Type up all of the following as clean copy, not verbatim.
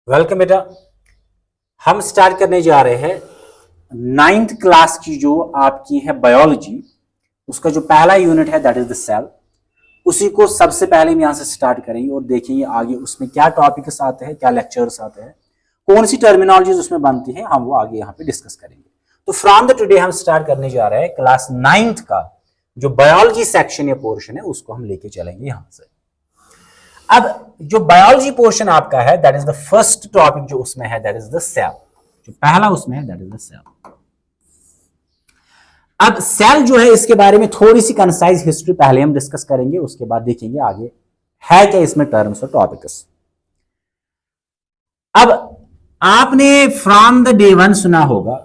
Welcome बेटा। हम start करने जा रहे हैं 9th क्लास की जो आपकी है बायोलॉजी, उसका जो पहला यूनिट है दैट इज द सेल। उसी को सबसे पहले हम यहां से स्टार्ट करेंगे और देखेंगे आगे उसमें क्या टॉपिक्स आते हैं, क्या लेक्चर्स आते हैं, कौन सी टर्मिनोलॉजीज उसमें बनती है, हम वो आगे यहाँ पे डिस्कस करेंगे। तो फ्रॉम द टुडे हम स्टार्ट करने जा रहे हैं क्लास 9th का जो बायोलॉजी सेक्शन या पोर्शन है उसको हम लेके चलेंगे यहां से। अब जो बायोलॉजी पोर्शन आपका है that is the first topic जो उसमें है दैट इज द सेल। जो पहला उसमें है दैट इज द सेल। अब सेल जो है इसके बारे में थोड़ी सी कंसाइज हिस्ट्री पहले हम डिस्कस करेंगे, उसके बाद देखेंगे आगे है क्या इसमें टर्म्स और टॉपिक्स। अब आपने फ्रॉम द डे वन सुना होगा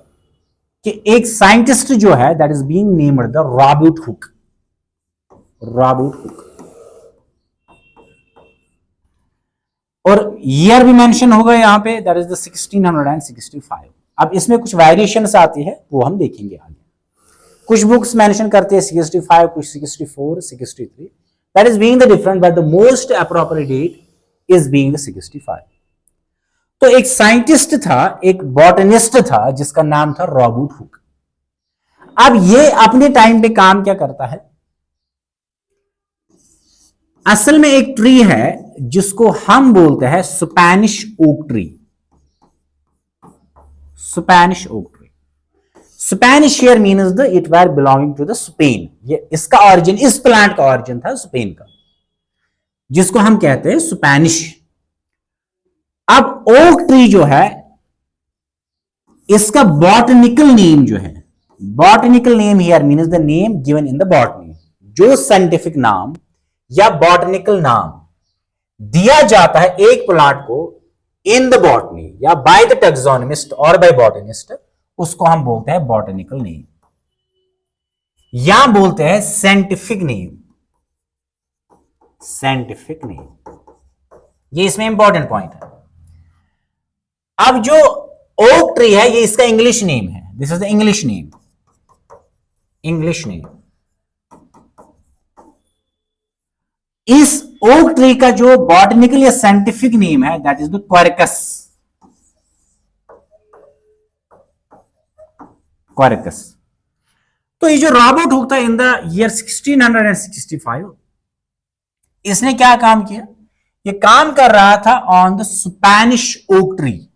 कि एक साइंटिस्ट जो है that is being named the Robert hook. Robert Hooke और ईयर भी मेंशन होगा यहां पे दैट इज द 1665। अब इसमें कुछ वेरिएशंस आती है वो हम देखेंगे आगे। कुछ बुक्स मेंशन करते हैं 65, कुछ 64, 63, that is being the different but the most appropriate date is being the 65। तो एक साइंटिस्ट था, एक बॉटनिस्ट था जिसका नाम था रॉबर्ट हुक। अब ये अपने टाइम पे काम क्या करता है, असल में एक ट्री है जिसको हम बोलते हैं Spanish oak tree. Spanish oak tree, Spanish here means the it were belonging to the Spain. ये इसका ऑरिजिन, इस प्लांट का ऑरिजिन था स्पेन का, जिसको हम कहते हैं स्पैनिश। अब ओक ट्री जो है इसका बॉटनिकल नेम जो है, botanical name here means the name given in the botany. जो साइंटिफिक नाम या बॉटनिकल नाम दिया जाता है एक प्लांट को इन द बॉटनी या बाय द टैक्सोनमिस्ट और बाय बॉटनिस्ट, उसको हम बोलते हैं बॉटनिकल नेम या बोलते हैं साइंटिफिक नेम। साइंटिफिक नेम, ये इसमें इंपॉर्टेंट पॉइंट है। अब जो ओक ट्री है ये इसका इंग्लिश नेम है, this is the English name. English name. इस ओक ट्री का जो बॉटनिकल या साइंटिफिक नेम है दैट इज द क्वारकस। क्वारकस। तो ये जो रॉबर्ट हुक था इन द ईयर 1665, इसने क्या काम किया, ये काम कर रहा था on the Spanish oak tree,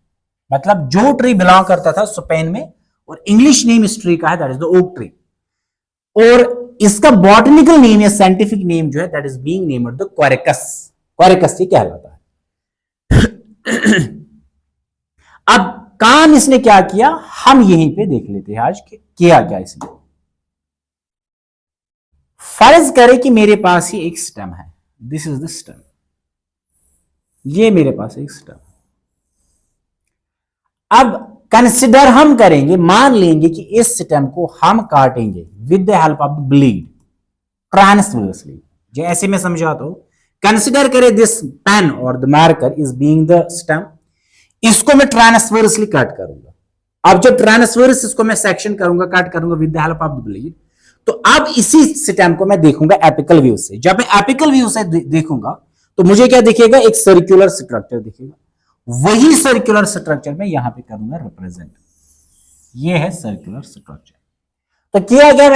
मतलब जो ट्री बिलोंग करता था स्पेन में, और इंग्लिश नेम इस ट्री का है that is the oak tree. और इसका बॉटनिकल नेम या साइंटिफिक नेम जो है that is being named the Quercus. Quercus ये कहलाता है। अब काम इसने क्या किया हम यहीं पे देख लेते हैं आज किया क्या इसने। फर्ज करें कि मेरे पास ही एक स्टेम है, दिस इज द स्टेम। ये मेरे पास एक स्टेम। अब कंसिडर हम करेंगे, मान लेंगे कि इस स्टेम को हम काटेंगे with the help of the blade transversely. जैसे मैं समझाता हूं, कंसिडर करें दिस पेन और the marker is being the stem, इसको मैं ट्रांसवर्सली कट करूंगा। अब जब ट्रांसवर्स इसको मैं सेक्शन करूंगा, कट करूंगा with the help of the blade, तो अब इसी स्टेम को मैं देखूंगा एपिकल व्यू से। जब मैं एपिकल व्यू से देखूंगा तो मुझे क्या दिखेगा, एक सर्कुलर स्ट्रक्चर दिखेगा। वही सर्कुलर स्ट्रक्चर में यहां पे करूंगा रिप्रेजेंट। ये है सर्कुलर स्ट्रक्चर। तो किया क्या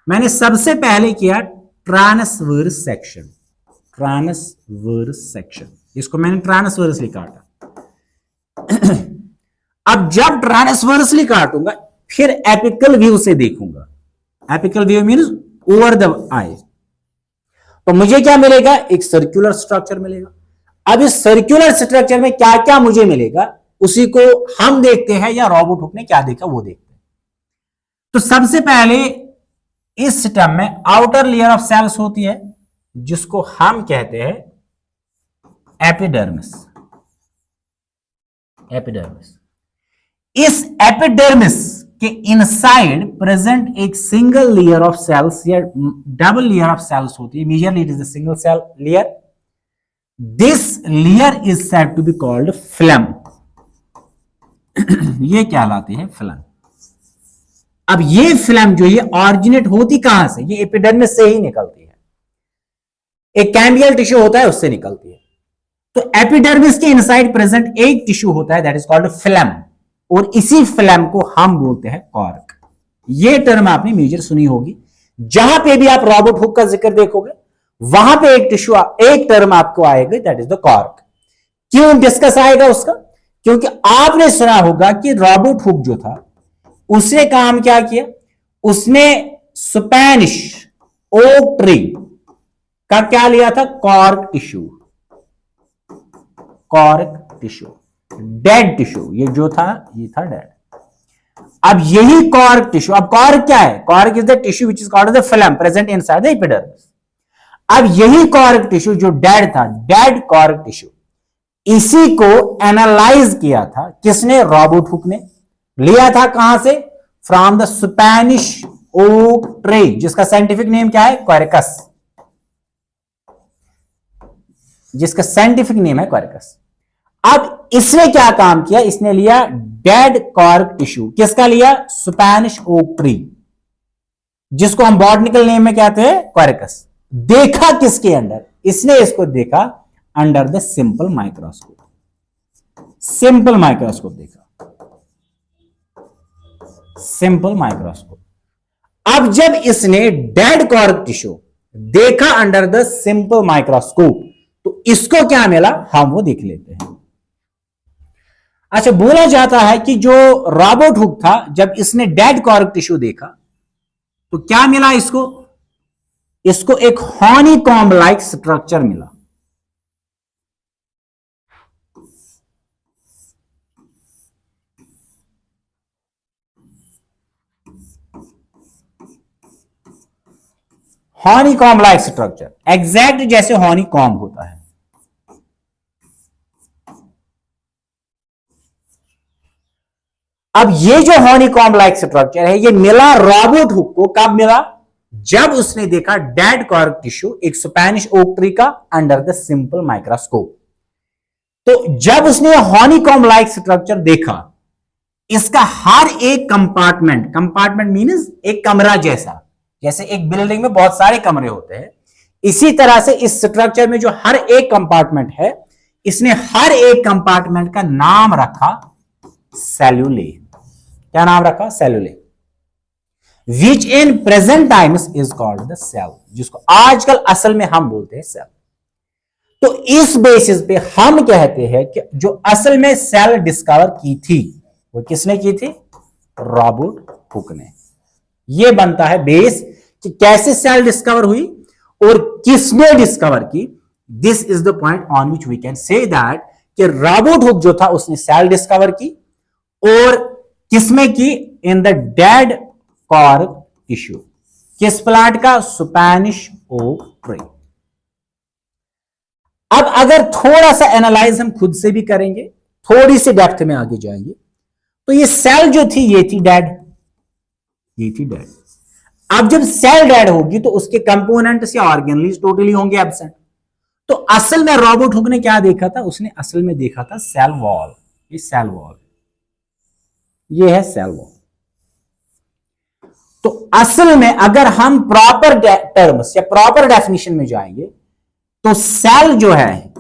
मैंने सबसे पहले किया ट्रांसवर्स सेक्शन। ट्रांसवर्स सेक्शन, इसको मैंने ट्रांसवर्सली काटा। अब जब ट्रांसवर्सली काटूंगा फिर एपिकल व्यू से देखूंगा। Apical view means over the eye, तो मुझे क्या मिलेगा, एक सर्कुलर स्ट्रक्चर मिलेगा। अब इस सर्कुलर स्ट्रक्चर में क्या क्या मुझे मिलेगा उसी को हम देखते हैं, या रॉबर्ट हुक ने क्या देखा वो देखते हैं। तो सबसे पहले इस स्टेम में आउटर लेयर ऑफ सेल्स होती है जिसको हम कहते हैं एपिडर्मिस। एपिडर्मिस। इस एपिडर्मिस के इनसाइड प्रेजेंट एक सिंगल लेयर ऑफ सेल्स या डबल लेयर ऑफ सेल्स होती है। Majorly it is the single cell layer. This layer is said to be called phlegm. ये कहलाती है phlegm। अब ये phlegm जो ये ऑरिजिनेट होती कहां से, ये एपिडर्मिस से ही निकलती है। एक कैम्बियल टिश्यू होता है उससे निकलती है। तो एपिडर्मिस के इनसाइड प्रेजेंट एक टिश्यू होता है दैट इज कॉल्ड फिलम, और इसी फिलम को हम बोलते हैं कॉर्क। ये टर्म आपने मेजर सुनी होगी, जहां पे भी आप रॉबर्ट हुक का जिक्र देखोगे वहां पे एक टिश्यू, एक टर्म आपको आएगा दैट इज द कॉर्क। क्यों डिस्कस आएगा उसका? क्योंकि आपने सुना होगा कि रॉबर्ट हुक जो था उसने काम क्या किया, उसने स्पेनिश ओक ट्री का क्या लिया था, cork tissue, cork tissue, dead tissue, ये जो था ये था डेड। अब यही कॉर्क टिश्यू, अब कॉर्क क्या है, cork is the tissue which is called the film present inside the epidermis. अब यही कॉर्क टिश्यू जो डेड था, डेड कॉर्क टिश्यू, इसी को एनालाइज किया था किसने, रॉबर्ट हुक ने। लिया था कहां से, from the Spanish oak tree, जिसका साइंटिफिक नेम क्या है, क्वेरकस, जिसका साइंटिफिक नेम है क्वेरकस। अब इसने क्या काम किया, इसने लिया डेड कॉर्क टिश्यू, किसका लिया, स्पेनिश ओक ट्री, जिसको हम बॉटनिकल नेम में कहते हैं क्वेरकस। देखा किसके अंडर, इसने इसको देखा under the simple microscope, simple microscope देखा, सिंपल माइक्रोस्कोप। अब जब इसने डेड कॉर्क टिश्यू देखा अंडर द सिंपल माइक्रोस्कोप, तो इसको क्या मिला, हम वो देख लेते हैं। अच्छा, बोला जाता है कि जो रॉबर्ट हुक था, जब इसने डेड कॉर्क टिश्यू देखा तो क्या मिला इसको, इसको एक हॉनीकॉम्ब लाइक स्ट्रक्चर मिला। हॉनीकॉम्ब लाइक स्ट्रक्चर, एग्जैक्ट जैसे हॉनीकॉम्ब होता है। अब ये जो हॉनीकॉम्ब लाइक स्ट्रक्चर है, ये मिला रॉबर्ट हुक को, कब मिला, जब उसने देखा डेड कॉर्क टिश्यू एक स्पेनिश ओक ट्री का अंडर द सिंपल माइक्रोस्कोप। तो जब उसने हॉनीकॉम्ब लाइक स्ट्रक्चर देखा, इसका हर एक कंपार्टमेंट, कंपार्टमेंट मीन्स एक कमरा जैसा, जैसे एक बिल्डिंग में बहुत सारे कमरे होते हैं, इसी तरह से इस स्ट्रक्चर में जो हर एक कंपार्टमेंट है, इसने हर एक कंपार्टमेंट का नाम रखा सेल्यूले। क्या नाम रखा, cellulae, which in present times is called the cell, जिसको आजकल असल में हम बोलते हैं सेल। तो इस बेसिस पे हम कहते हैं कि जो असल में सेल डिस्कवर की थी वो किसने की थी, रॉबर्ट हुक ने। ये बनता है बेस कि कैसे सेल डिस्कवर हुई और किसने डिस्कवर की। This is the point on which we can say that कि रॉबर्ट हुक जो था उसने सेल डिस्कवर की, और किसमें की, in the dead cork tissue, किस प्लांट का, स्पेनिश ओक ट्री। अब अगर थोड़ा सा एनालाइज हम खुद से भी करेंगे, थोड़ी सी डेप्थ में आगे जाएंगे, तो ये सेल जो थी ये थी डेड, ये थी डेड। अब जब सेल डेड होगी तो उसके कंपोनेंट्स या ऑर्गेनलीज टोटली होंगे एब्सेंट। तो असल में रॉबर्ट हुक ने क्या देखा था, उसने असल में देखा था सेल वॉल, ये सेल वॉल, ये है सेल वॉल। तो असल में अगर हम प्रॉपर टर्म्स या प्रॉपर डेफिनेशन में जाएंगे तो सेल जो है,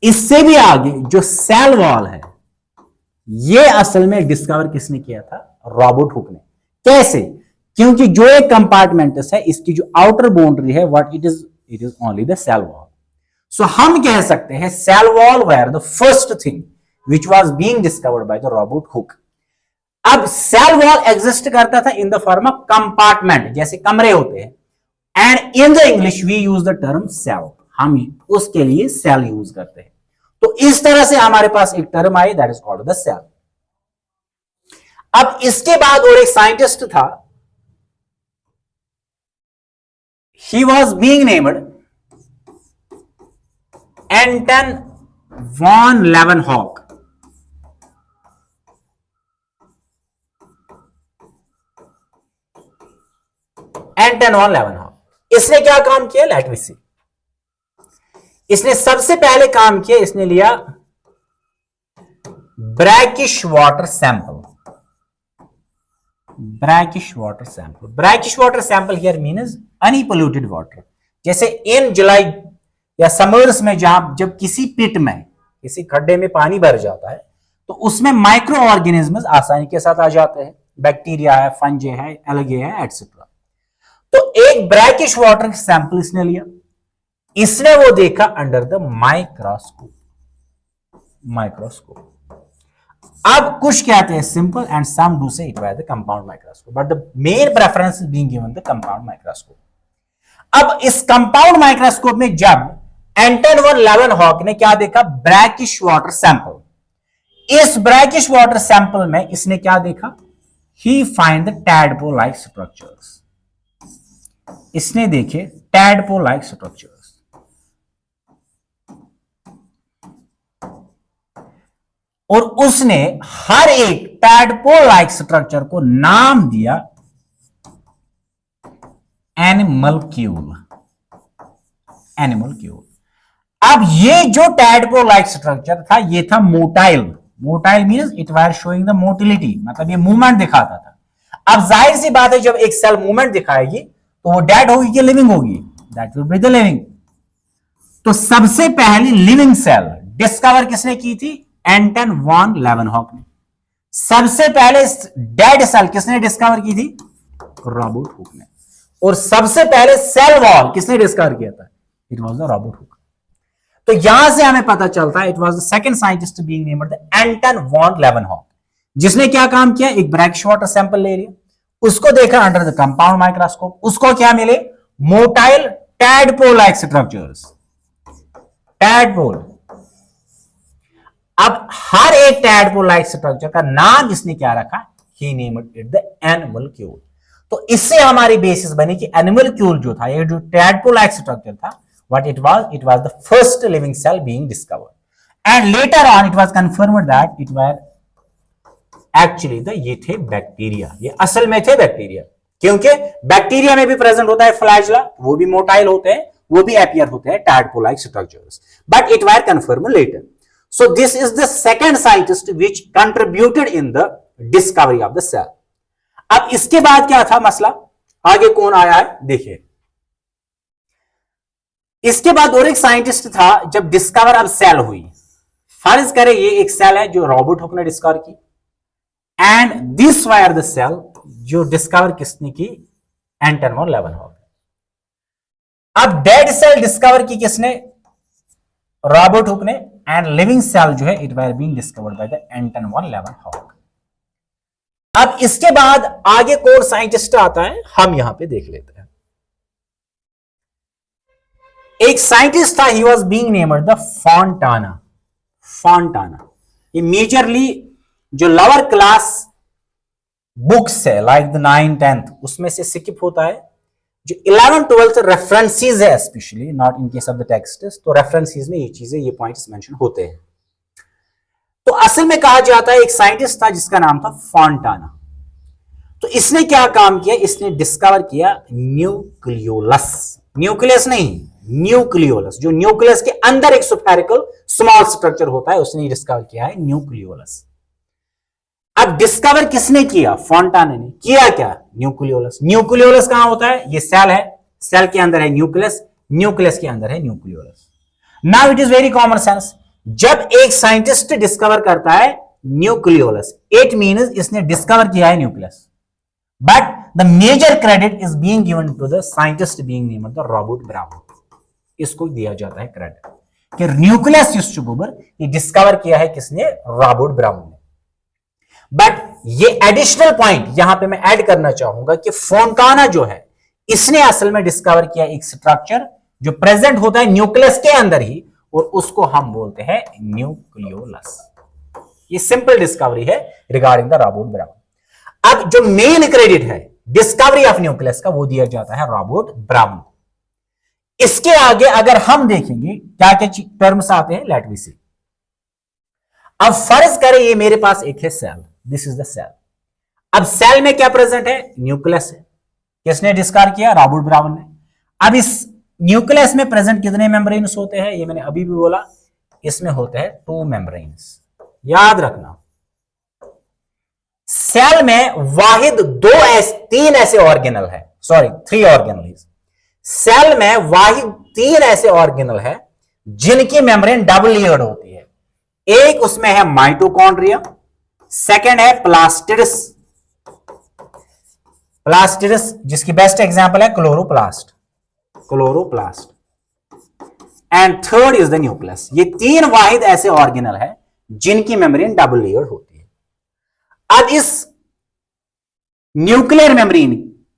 इससे भी आगे जो सेल वॉल है, ये असल में डिस्कवर किसने किया था, रॉबर्ट हुक ने। कैसे, क्योंकि जो एक कंपार्टमेंट्स है, इसकी जो आउटर बाउंड्री है, what it is only the cell wall. So हम कह सकते हैं cell wall where the first thing which was being discovered by the Robert Hooke. अब सेल वॉल एग्जिस्ट करता था in the form of compartment, जैसे कमरे होते हैं, and in the English we use the term cell, हम उसके लिए सेल यूज करते हैं। तो इस तरह से हमारे पास एक टर्म आई that is called the cell. अब इसके बाद और एक साइंटिस्ट था, he was being named Anton von Leeuwenhoek. Anton von Leeuwenhoek, इसने क्या काम किया, लेट मी सी। इसने सबसे पहले काम किया, इसने लिया brackish water sample, brackish water sample. Brackish water sample here means unpolluted water. जैसे in July या समर्स में, जब किसी पिट में, किसी खड्डे में पानी भर जाता है तो उसमें माइक्रो ऑर्गेनिज्म आसानी के साथ आ जाते हैं, बैक्टीरिया है, फंजे है, एल्गे है, एटसेट्रा। तो एक ब्रैकिश वाटर सैंपल इसने लिया, इसने वो देखा अंडर द माइक्रोस्कोप। अब कुछ कहते हैं सिंपल एंड सम डू से it was the compound microscope, but the main preference is being given the compound microscope. अब इस कंपाउंड माइक्रोस्कोप में जब एंटन वन लेवनहॉक ने क्या देखा, ब्रैकिश वाटर सैंपल। इस ब्रैकिश वाटर सैंपल में इसने क्या देखा, he find the tadpole like structures. इसने देखे टैडपोल लाइक स्ट्रक्चर्स, और उसने हर एक टैडपोल लाइक स्ट्रक्चर को नाम दिया एनिमल्क्यूल। अब ये जो टैडपोल लाइक स्ट्रक्चर था, ये था motile. Motile means it was showing the motility, मतलब ये मूवमेंट दिखाता था। अब जाहिर सी बात है, जब एक सेल मूवमेंट दिखाएगी तो वो डेड होगी कि लिविंग होगी, that will be the living. तो सबसे पहली लिविंग सेल डिस्कवर किसने की थी, एंटन वॉन लेवनहॉक ने। सबसे पहले डेड सेल किसने डिस्कवर की थी, रॉबर्ट हुक ने। और सबसे पहले सेल वॉल किसने डिस्कवर किया था, it was the Robert Hooke. तो यहां से हमें पता चलता है it was the second scientist being named the Anton von Leeuwenhoek, जिसने क्या काम किया, एक ब्रैकिश वाटर सैंपल ले लिया, उसको देखा अंडर द कंपाउंड माइक्रोस्कोप, उसको क्या मिले, motile tadpole like structures, tadpole. अब हर एक टैडपोल लाइक स्ट्रक्चर का नाम इसने क्या रखा, ही नेम्ड इट द एनिमल्क्यूल। तो इससे हमारी बेसिस बनी कि एनिमल्क्यूल जो था, ये जो टैडपोल लाइक स्ट्रक्चर था, what it was the first living cell being discovered, and later on it was confirmed that it were actually ये थे बैक्टीरिया, ये असल में थे बैक्टीरिया, क्योंकि बैक्टीरिया में भी प्रेजेंट होता है फ्लैजला, वो भी मोटाइल होते हैं, वो भी अपीयर होते हैं tadpole like structures, but it were confirmed later. So this is the second scientist which contributed in the discovery of the cell. अब इसके बाद क्या था मसला, आगे कौन आया है देखिए। इसके बाद और एक साइंटिस्ट था, जब डिस्कवर अब सेल हुई, फर्ज करें ये एक सेल है जो रॉबर्ट हुक ने डिस्कवर की, and this wire the cell जो डिस्कवर किसने की, एंटन वॉन लेवनहॉक। अब डेड सेल डिस्कवर की किसने, रॉबर्ट हुक ने, एंड लिविंग सेल जो है it were being discovered by the Anton von Leeuwenhoek. अब इसके बाद आगे कौन साइंटिस्ट आता है, हम यहां पे देख लेते हैं। एक साइंटिस्ट था, he was being named the Fontana. ये मेजरली जो लोअर क्लास बुक्स है लाइक द 9th-10th उसमें से स्किप होता है, जो 11th-12th रेफरेंसेस है, specially not in case of the text, तो रेफरेंसेस में ये चीजें, ये पॉइंट्स मेंशन होते हैं। तो असल में कहा जाता है एक साइंटिस्ट था जिसका नाम था फॉन्टाना। तो इसने क्या काम किया, इसने डिस्कवर किया न्यूक्लियोलस, न्यूक्लियस नहीं, न्यूक्लियोलस, जो न्यूक्लियस के अंदर एक स्फेरिकल स्मॉल स्ट्रक्चर होता है, उसने डिस्कवर किया है न्यूक्लियोलस। अब डिस्कवर किसने किया, फॉन्टाना ने किया। क्या, न्यूक्लियोलस। न्यूक्लियोलस कहां होता है, ये सेल है, सेल के अंदर है न्यूक्लियस, न्यूक्लियस के अंदर है nucleolus. Now it is very common sense, जब एक साइंटिस्ट डिस्कवर करता है न्यूक्लियोलस, इट मीन्स इसने डिस्कवर किया है nucleus, but the major credit is being given to the scientist being named the Robert Brown. इसको दिया जाता है क्रेडिट कि न्यूक्लियस ये डिस्कवर किया है किसने, रॉबर्ट ब्राउन ने। बट ये एडिशनल पॉइंट यहां पे मैं ऐड करना चाहूंगा कि फोंटाना जो है, इसने असल में डिस्कवर किया एक स्ट्रक्चर जो प्रेजेंट होता है न्यूक्लियस के अंदर ही, और उसको हम बोलते हैं न्यूक्लियोलस। ये सिंपल डिस्कवरी है रिगार्डिंग द रॉबर्ट ब्राउन। अब जो मेन क्रेडिट है डिस्कवरी ऑफ न्यूक्लियस का, वो दिया जाता है रॉबर्ट ब्राउन। इसके आगे अगर हम देखेंगे क्या क्या टर्म्स आते हैं, लेट वी सी। अब फर्ज करें ये मेरे पास एक है cell, this is the cell. अब सेल में क्या प्रेजेंट है, न्यूक्लियस है। किसने डिस्कवर किया, रॉबर्ट ब्राउन ने। अब इस न्यूक्लियस में प्रेजेंट कितने मेम्ब्रेन्स होते हैं, ये मैंने अभी भी बोला, इसमें होते हैं 2 मेम्ब्रेन्स। याद रखना, सेल में वाहिद 3 ऐसे ऑर्गेनल है, सॉरी 3 ऑर्गेनल। सेल में वाहिद 3 ऐसे ऑर्गेनल है जिनकी मेम्ब्रेन डबल लेयर्ड होती है। एक उसमें है माइटोकॉन्ड्रिया, सेकंड है प्लास्टिड्स, प्लास्टिड्स जिसकी बेस्ट एग्जांपल है chloroplast, chloroplast, and third is the nucleus. ये तीन वाहिद ऐसे ऑर्गेनल है जिनकी मेम्ब्रेन डबल लेयर्ड होती है। अब इस न्यूक्लियर मेम्ब्रेन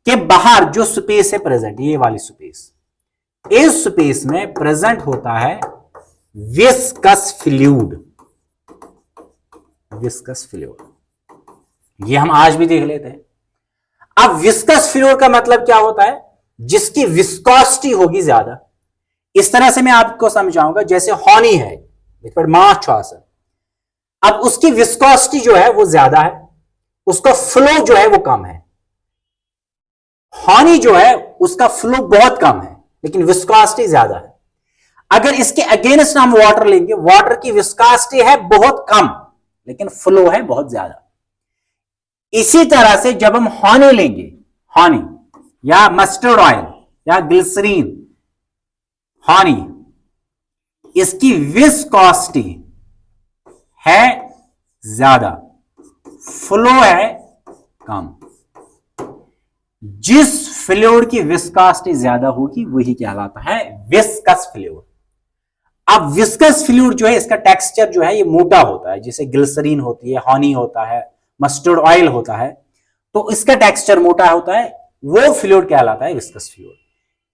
के बाहर जो स्पेस है प्रेजेंट, ये वाली स्पेस, इस स्पेस में प्रेजेंट होता है विस्कस फ्लूइड, विस्कस फ्लूइड। ये हम आज भी देख लेते हैं। अब विस्कस फ्लूइड का मतलब क्या होता है? जिसकी विस्कोसिटी होगी ज्यादा। इस तरह से मैं आपको समझाऊंगा, जैसे हॉनी है, माछ छास, अब उसकी विस्कोसिटी जो है वो ज्यादा है, उसका फ्लो जो है वो कम है। हॉनी जो है उसका फ्लो बहुत कम है लेकिन विस्कोसिटी ज्यादा है। अगर इसके अगेंस्ट हम वाटर लेंगे, वाटर की विस्कोसिटी है बहुत कम लेकिन फ्लो है बहुत ज्यादा। इसी तरह से जब हम हॉनी लेंगे, हॉनी या मस्टर्ड ऑयल या ग्लिसरीन, हॉनी, इसकी विस्कोसिटी है ज्यादा, फ्लो है कम। जिस फ्लूइड की विस्कोसिटी ज्यादा होगी वही कहलाता है विस्कस फ्लूइड। अब विस्कस फ्लूइड जो है इसका टेक्सचर जो है ये मोटा होता है, जैसे ग्लिसरीन होती है, हनी होता है, मस्टर्ड ऑयल होता है, तो इसका टेक्सचर मोटा होता है, वो फ्लूइड कहलाता है विस्कस फ्लूइड।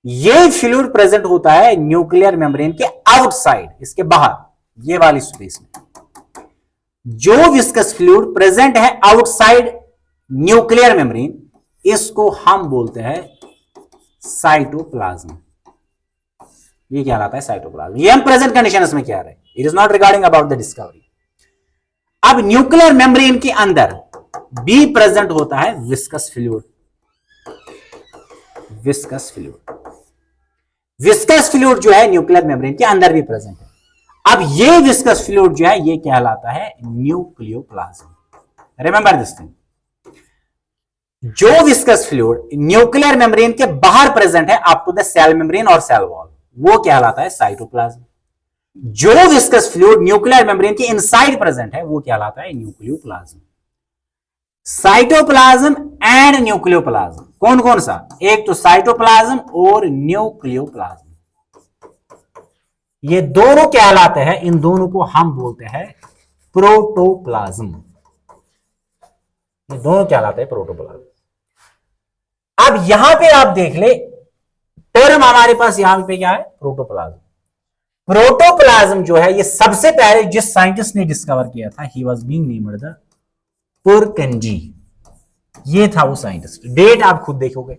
ये फ्लूइड प्रेजेंट होता है न्यूक्लियर मेम्ब्रेन के आउटसाइड, इसके बाहर, ये वाली स्पेस में। जो विस्कस फ्लूइड प्रेजेंट है आउटसाइड न्यूक्लियर मेम्ब्रेन, इसको हम बोलते हैं साइटोप्लाज्म। ये क्या कहलाता है? साइटोप्लाज्म। ये हम प्रेजेंट कंडीशंस में क्या रहे, it is not regarding about the discovery. अब न्यूक्लियर मेम्ब्रेन के अंदर भी प्रेजेंट होता है viscous fluid, viscous fluid, viscous fluid जो है न्यूक्लियर मेम्ब्रेन के अंदर भी प्रेजेंट है। अब ये विस्कस फ्लूइड जो है ये कहलाता है न्यूक्लियोप्लाज्म। रिमेंबर दिस थिंग, जो विस्कस फ्लूइड न्यूक्लियर मेम्ब्रेन के बाहर प्रेजेंट है up to the cell membrane और सेल वॉल, वो कहलाता है साइटोप्लाज्म। जो विस्कस फ्लूइड न्यूक्लियर मेम्ब्रेन के इनसाइड प्रेजेंट है वो कहलाता है न्यूक्लियोप्लाज्म। साइटोप्लाज्म एंड न्यूक्लियोप्लाज्म कौन कौन सा? एक तो साइटोप्लाज्म और न्यूक्लियोप्लाज्म, ये दोनों कहलाते हैं, इन दोनों को हम बोलते हैं प्रोटोप्लाज्म। ये दोनों कहलाते हैं प्रोटोप्लाज्म। अब यहां पे आप देख ले, टर्म हमारे पास यहां पे क्या है? प्रोटोप्लाज्म। प्रोटोप्लाज्म जो है ये सबसे पहले जिस साइंटिस्ट ने डिस्कवर किया था, he was being named the पुरकंजी। ये था वो साइंटिस्ट, डेट आप खुद देखोगे।